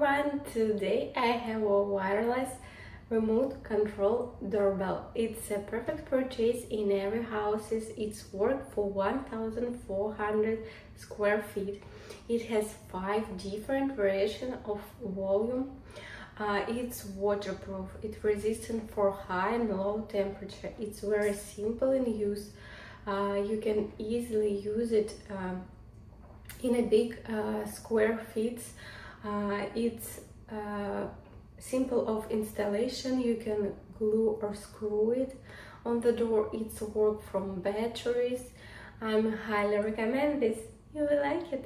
everyone, today I have a wireless remote control doorbell. It's a perfect purchase in every house. It's worth for 1,400 square feet. It has 5 different variations of volume. It's waterproof. It's resistant for high and low temperature. It's very simple in use. You can easily use it in a big square feet. It's simple of installation. You can glue or screw it on the door. It's work from batteries. I highly recommend this. You will like it.